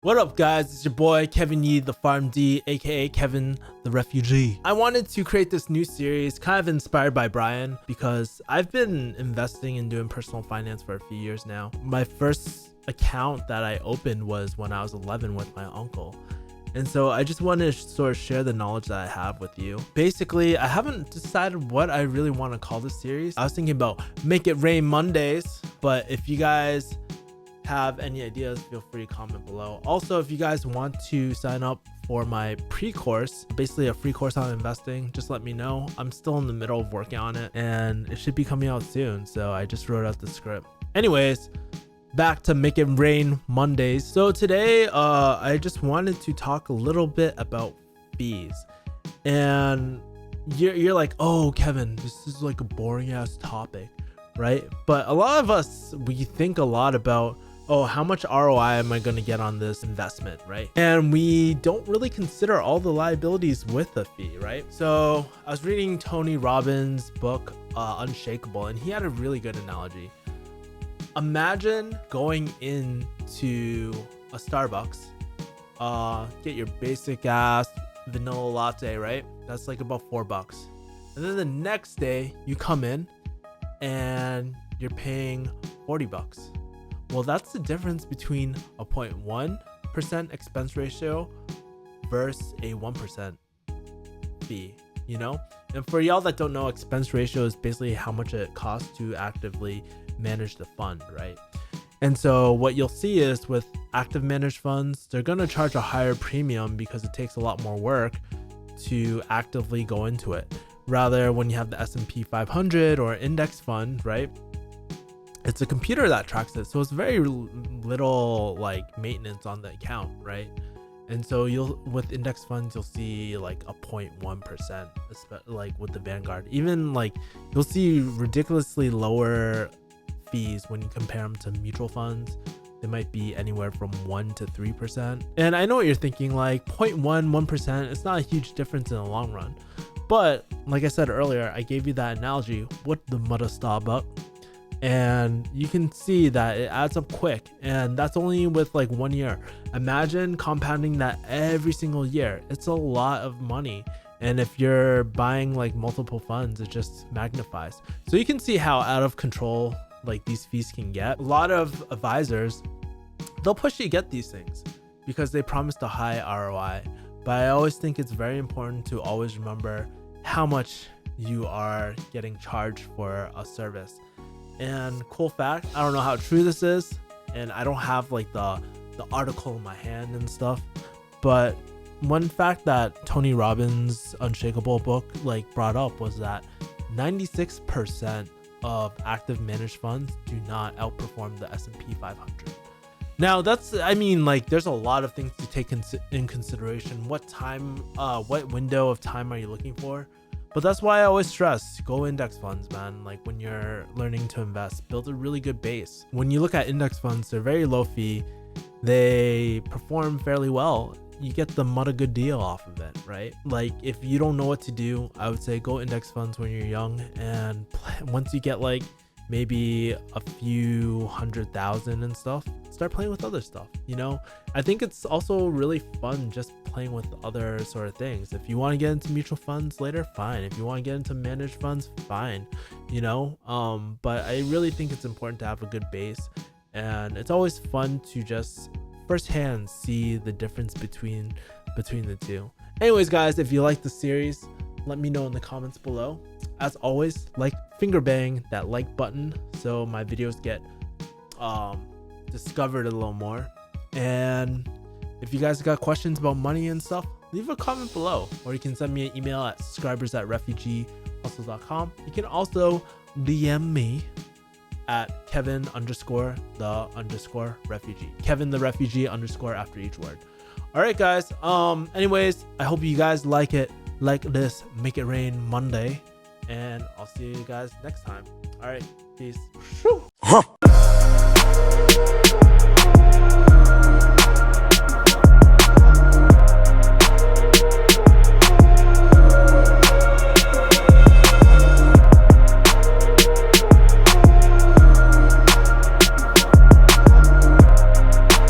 What up guys, it's your boy Kevin Yee, the Farm D, aka Kevin the Refugee. I wanted to create this new series kind of inspired by Brian because I've been investing and doing personal finance for a few years now. My first account that I opened was when I was 11 with my uncle. And so I just wanted to sort of share the knowledge that I have with you. Basically, I haven't decided what I really want to call this series. I was thinking about Make It Rain Mondays, but if you guys have any ideas, feel free to comment below. Also, if you guys want to sign up for my pre-course, basically a free course on investing, just let me know. I'm still in the middle of working on it and it should be coming out soon, so I just wrote out the script. Anyways, back to Make It Rain Mondays. So today I just wanted to talk a little bit about fees. And you're like, oh Kevin, this is like a boring ass topic, right? But a lot of us, we think a lot about, oh, how much ROI am I going to get on this investment, right? And we don't really consider all the liabilities with the fee, right? So I was reading Tony Robbins' book, Unshakable, and he had a really good analogy. Imagine going into a Starbucks, get your basic ass vanilla latte, right? That's like about $4. And then the next day you come in and you're paying $40. Well, that's the difference between a 0.1% expense ratio versus a 1% fee, you know? And for y'all that don't know, expense ratio is basically how much it costs to actively manage the fund, right? And so what you'll see is with active managed funds, they're going to charge a higher premium because it takes a lot more work to actively go into it. Rather, when you have the S&P 500 or index fund, right? It's a computer that tracks it, so it's very little like maintenance on the account, right? And so with index funds, you'll see like a 0.1%, like with the Vanguard. Even like you'll see ridiculously lower fees when you compare them to mutual funds. They might be anywhere from 1 to 3%. And I know what you're thinking, like 1%, it's not a huge difference in the long run. But like I said earlier, I gave you that analogy with the mother Starbucks. And you can see that it adds up quick, and that's only with like 1 year. Imagine compounding that every single year. It's a lot of money, and if you're buying like multiple funds, it just magnifies. So you can see how out of control like these fees can get. A lot of advisors, they'll push you to get these things because they promised a high ROI, but I always think it's very important to always remember how much you are getting charged for a service. And cool fact, I don't know how true this is, and I don't have like the article in my hand and stuff, but one fact that Tony Robbins' Unshakable book like brought up was that 96% of active managed funds do not outperform the S&P 500. Now that's, I mean, like there's a lot of things to take in consideration. What time, what window of time are you looking for? But that's why I always stress, go index funds, man. Like when you're learning to invest, build a really good base. When you look at index funds, they're very low fee. They perform fairly well. You get the mother good deal off of it, right? Like if you don't know what to do, I would say go index funds when you're young. And once you get like maybe a few 100,000 and stuff, start playing with other stuff, you know? I think it's also really fun just playing with other sort of things. If you want to get into mutual funds later, fine. If you want to get into managed funds, fine, you know? But I really think it's important to have a good base, and it's always fun to just firsthand see the difference between the two. Anyways, guys, if you like the series, let me know in the comments below. As always, like, finger bang that like button so my videos get discovered a little more. And if you guys got questions about money and stuff, leave a comment below, or you can send me an email at subscribers@refugeehustle.com. You can also DM me at Kevin_the_refugee. Kevin the refugee _ after each word. All right, guys. Anyways, I hope you guys like it, like this Make It Rain Monday, and I'll see you guys next time. All right, peace.